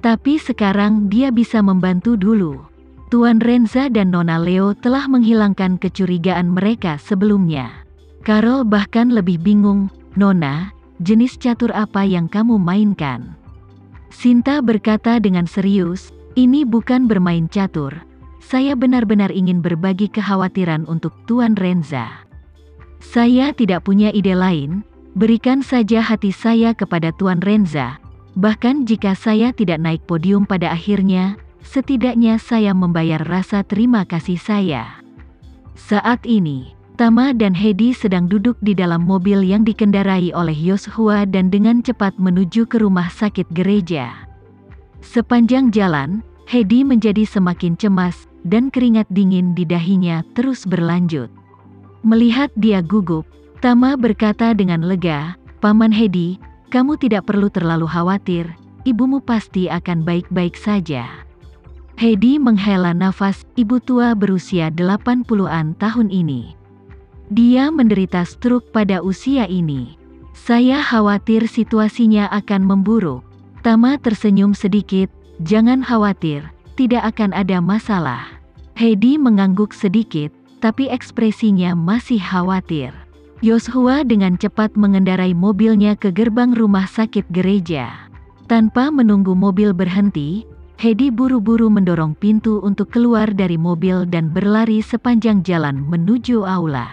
Tapi sekarang dia bisa membantu dulu. Tuan Renza dan Nona Leo telah menghilangkan kecurigaan mereka sebelumnya. Carol bahkan lebih bingung. Nona, jenis catur apa yang kamu mainkan? Sinta berkata dengan serius, ini bukan bermain catur. Saya benar-benar ingin berbagi kekhawatiran untuk Tuan Renza. Saya tidak punya ide lain, berikan saja hati saya kepada Tuan Renza. Bahkan jika saya tidak naik podium pada akhirnya, setidaknya saya membayar rasa terima kasih saya. Saat ini, Tama dan Heidi sedang duduk di dalam mobil yang dikendarai oleh Yoshua dan dengan cepat menuju ke rumah sakit gereja. Sepanjang jalan, Heidi menjadi semakin cemas, dan keringat dingin di dahinya terus berlanjut. Melihat dia gugup, Tama berkata dengan lega, Paman Heidi, kamu tidak perlu terlalu khawatir, ibumu pasti akan baik-baik saja. Heidi menghela nafas, ibu tua berusia 80-an tahun ini. Dia menderita stroke pada usia ini. Saya khawatir situasinya akan memburuk. Tama tersenyum sedikit, jangan khawatir, tidak akan ada masalah. Heidi mengangguk sedikit, tapi ekspresinya masih khawatir. Yoshua dengan cepat mengendarai mobilnya ke gerbang rumah sakit gereja. Tanpa menunggu mobil berhenti, Heidi buru-buru mendorong pintu untuk keluar dari mobil dan berlari sepanjang jalan menuju aula.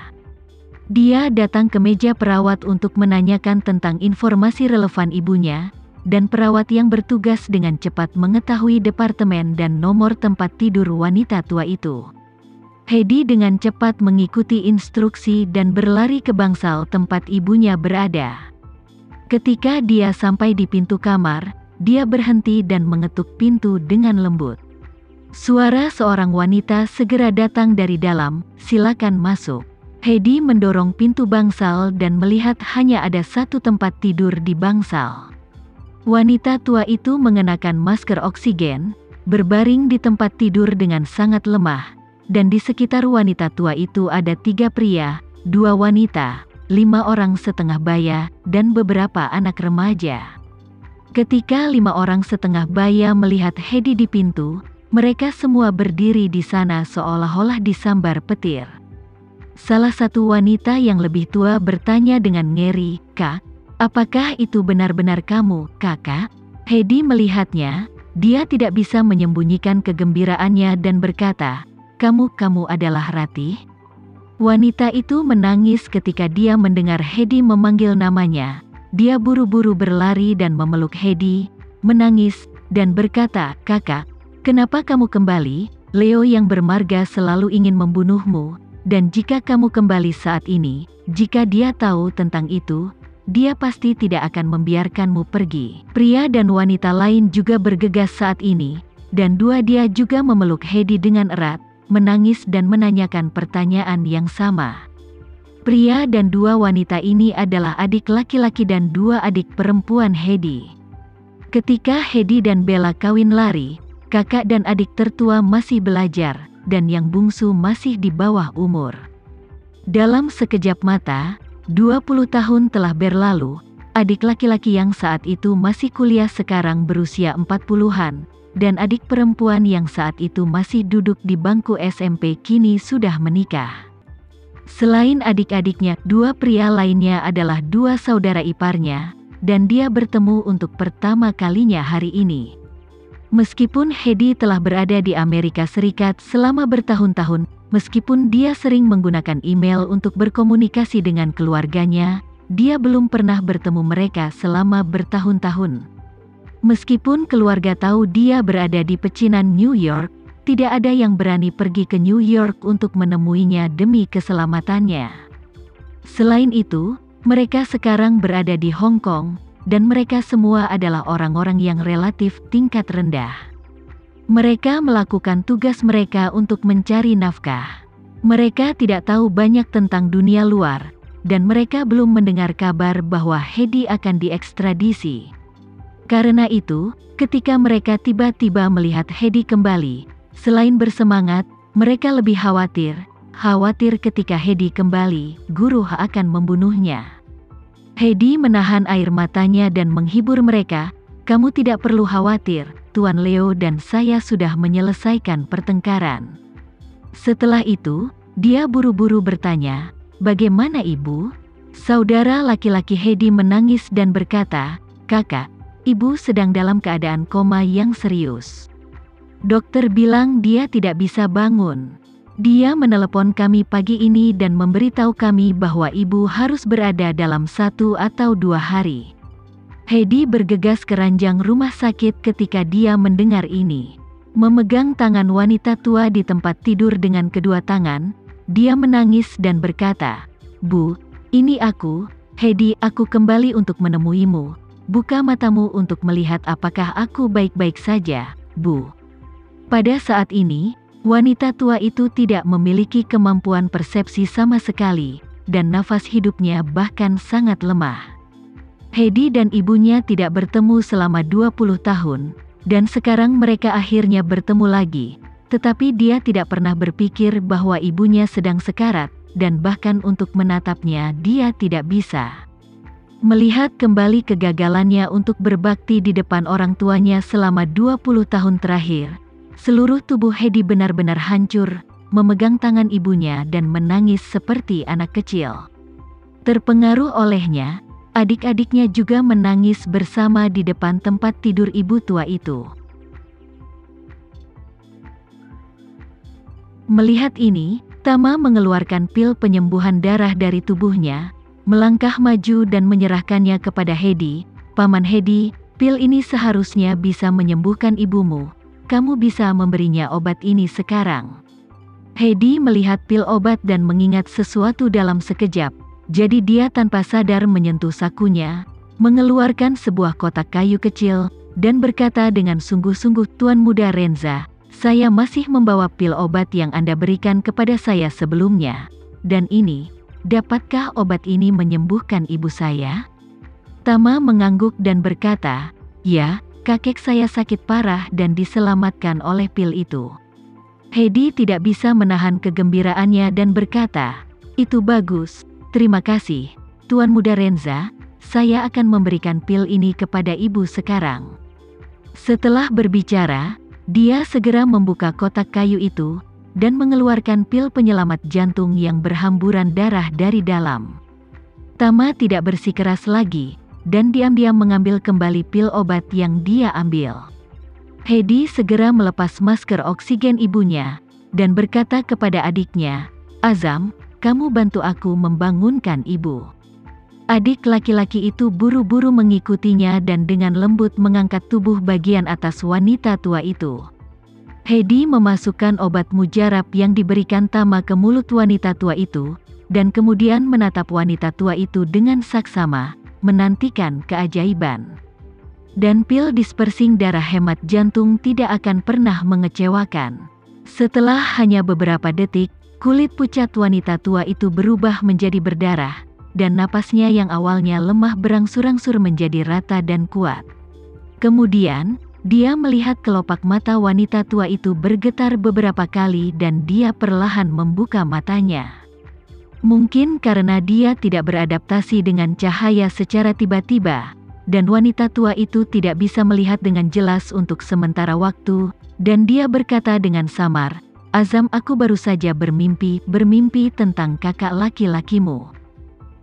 Dia datang ke meja perawat untuk menanyakan tentang informasi relevan ibunya, dan perawat yang bertugas dengan cepat mengetahui departemen dan nomor tempat tidur wanita tua itu. Heidi dengan cepat mengikuti instruksi dan berlari ke bangsal tempat ibunya berada. Ketika dia sampai di pintu kamar, dia berhenti dan mengetuk pintu dengan lembut. Suara seorang wanita segera datang dari dalam, silakan masuk. Heidi mendorong pintu bangsal dan melihat hanya ada satu tempat tidur di bangsal. Wanita tua itu mengenakan masker oksigen, berbaring di tempat tidur dengan sangat lemah, dan di sekitar wanita tua itu ada 3 pria, 2 wanita, 5 orang setengah baya, dan beberapa anak remaja. Ketika 5 orang setengah baya melihat Heidi di pintu, mereka semua berdiri di sana seolah-olah disambar petir. Salah satu wanita yang lebih tua bertanya dengan ngeri, Kak, apakah itu benar-benar kamu, kakak? Heidi melihatnya, dia tidak bisa menyembunyikan kegembiraannya dan berkata, kamu adalah Ratih? Wanita itu menangis ketika dia mendengar Heidi memanggil namanya. Dia buru-buru berlari dan memeluk Heidi, menangis, dan berkata, kakak, kenapa kamu kembali? Leo yang bermarga selalu ingin membunuhmu. Dan jika kamu kembali saat ini, jika dia tahu tentang itu, dia pasti tidak akan membiarkanmu pergi. Pria dan wanita lain juga bergegas saat ini, dan dia juga memeluk Heidi dengan erat, menangis dan menanyakan pertanyaan yang sama. Pria dan 2 wanita ini adalah adik laki-laki dan 2 adik perempuan Heidi. Ketika Heidi dan Bella kawin lari, kakak dan adik tertua masih belajar, dan yang bungsu masih di bawah umur. Dalam sekejap mata, 20 tahun telah berlalu, adik laki-laki yang saat itu masih kuliah sekarang berusia 40-an, dan adik perempuan yang saat itu masih duduk di bangku SMP kini sudah menikah. Selain adik-adiknya, 2 pria lainnya adalah 2 saudara iparnya, dan dia bertemu untuk pertama kalinya hari ini. Meskipun Heidi telah berada di Amerika Serikat selama bertahun-tahun, meskipun dia sering menggunakan email untuk berkomunikasi dengan keluarganya, dia belum pernah bertemu mereka selama bertahun-tahun. Meskipun keluarga tahu dia berada di pecinan New York, tidak ada yang berani pergi ke New York untuk menemuinya demi keselamatannya. Selain itu, mereka sekarang berada di Hong Kong, dan mereka semua adalah orang-orang yang relatif tingkat rendah. Mereka melakukan tugas mereka untuk mencari nafkah. Mereka tidak tahu banyak tentang dunia luar, dan mereka belum mendengar kabar bahwa Heidi akan diekstradisi. Karena itu, ketika mereka tiba-tiba melihat Heidi kembali, selain bersemangat, mereka lebih khawatir ketika Heidi kembali, guru akan membunuhnya. Heidi menahan air matanya dan menghibur mereka, kamu tidak perlu khawatir, Tuan Leo dan saya sudah menyelesaikan pertengkaran." Setelah itu, dia buru-buru bertanya, "Bagaimana ibu?" Saudara laki-laki Heidi menangis dan berkata, "Kakak, ibu sedang dalam keadaan koma yang serius. Dokter bilang dia tidak bisa bangun. Dia menelepon kami pagi ini dan memberitahu kami bahwa ibu harus berada dalam 1 atau 2 hari." Heidi bergegas ke ranjang rumah sakit ketika dia mendengar ini. Memegang tangan wanita tua di tempat tidur dengan kedua tangan, dia menangis dan berkata, "Bu, ini aku, Heidi, aku kembali untuk menemuimu. Buka matamu untuk melihat apakah aku baik-baik saja, Bu." Pada saat ini, wanita tua itu tidak memiliki kemampuan persepsi sama sekali, dan nafas hidupnya bahkan sangat lemah. Heidi dan ibunya tidak bertemu selama 20 tahun, dan sekarang mereka akhirnya bertemu lagi, tetapi dia tidak pernah berpikir bahwa ibunya sedang sekarat, dan bahkan untuk menatapnya dia tidak bisa. Melihat kembali kegagalannya untuk berbakti di depan orang tuanya selama 20 tahun terakhir, seluruh tubuh Heidi benar-benar hancur, memegang tangan ibunya dan menangis seperti anak kecil. Terpengaruh olehnya, adik-adiknya juga menangis bersama di depan tempat tidur ibu tua itu. Melihat ini, Tama mengeluarkan pil penyembuhan darah dari tubuhnya, melangkah maju dan menyerahkannya kepada Heidi. "Paman Heidi, pil ini seharusnya bisa menyembuhkan ibumu. Kamu bisa memberinya obat ini sekarang." Heidi melihat pil obat dan mengingat sesuatu dalam sekejap. Jadi dia tanpa sadar menyentuh sakunya, mengeluarkan sebuah kotak kayu kecil, dan berkata dengan sungguh-sungguh, "Tuan Muda Renza, saya masih membawa pil obat yang Anda berikan kepada saya sebelumnya. Dan ini, dapatkah obat ini menyembuhkan ibu saya?" Tama mengangguk dan berkata, "Ya, kakek saya sakit parah dan diselamatkan oleh pil itu." Heidi tidak bisa menahan kegembiraannya dan berkata, "Itu bagus. Terima kasih, Tuan Muda Renza, saya akan memberikan pil ini kepada ibu sekarang." Setelah berbicara, dia segera membuka kotak kayu itu, dan mengeluarkan pil penyelamat jantung yang berhamburan darah dari dalam. Tama tidak bersikeras lagi, dan diam-diam mengambil kembali pil obat yang dia ambil. Heidi segera melepas masker oksigen ibunya, dan berkata kepada adiknya, "Azam, kamu bantu aku membangunkan ibu." Adik laki-laki itu buru-buru mengikutinya dan dengan lembut mengangkat tubuh bagian atas wanita tua itu. Heidi memasukkan obat mujarab yang diberikan Tama ke mulut wanita tua itu, dan kemudian menatap wanita tua itu dengan saksama, menantikan keajaiban. Dan pil dispersing darah hemat jantung tidak akan pernah mengecewakan. Setelah hanya beberapa detik, kulit pucat wanita tua itu berubah menjadi berdarah, dan napasnya yang awalnya lemah berangsur-angsur menjadi rata dan kuat. Kemudian, dia melihat kelopak mata wanita tua itu bergetar beberapa kali dan dia perlahan membuka matanya. Mungkin karena dia tidak beradaptasi dengan cahaya secara tiba-tiba, dan wanita tua itu tidak bisa melihat dengan jelas untuk sementara waktu, dan dia berkata dengan samar, "Azam, aku baru saja bermimpi tentang kakak laki-lakimu."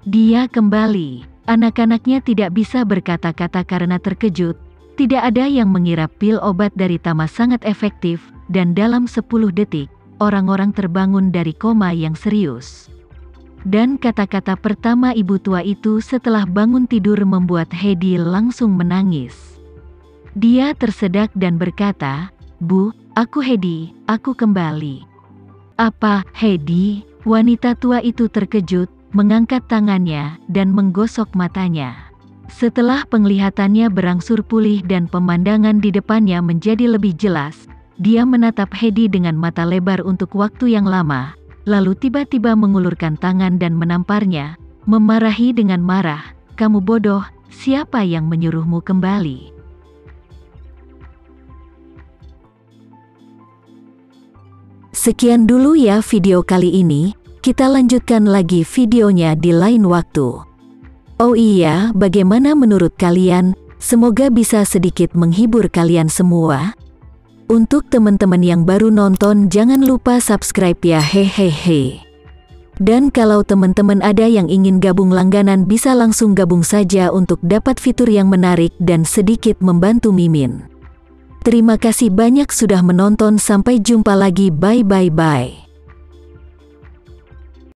Dia kembali. Anak-anaknya tidak bisa berkata-kata karena terkejut. Tidak ada yang mengira pil obat dari Tama sangat efektif, dan dalam 10 detik, orang-orang terbangun dari koma yang serius. Dan kata-kata pertama ibu tua itu setelah bangun tidur membuat Heidi langsung menangis. Dia tersedak dan berkata, "Bu, aku Heidi, aku kembali." "Apa, Heidi?" Wanita tua itu terkejut, mengangkat tangannya, dan menggosok matanya. Setelah penglihatannya berangsur pulih dan pemandangan di depannya menjadi lebih jelas, dia menatap Heidi dengan mata lebar untuk waktu yang lama, lalu tiba-tiba mengulurkan tangan dan menamparnya, memarahi dengan marah, "Kamu bodoh, siapa yang menyuruhmu kembali?" Sekian dulu ya video kali ini, kita lanjutkan lagi videonya di lain waktu. Oh iya, bagaimana menurut kalian? Semoga bisa sedikit menghibur kalian semua. Untuk teman-teman yang baru nonton, jangan lupa subscribe ya, hehehe. Dan kalau teman-teman ada yang ingin gabung langganan, bisa langsung gabung saja untuk dapat fitur yang menarik dan sedikit membantu Mimin. Terima kasih banyak sudah menonton, sampai jumpa lagi, bye bye bye.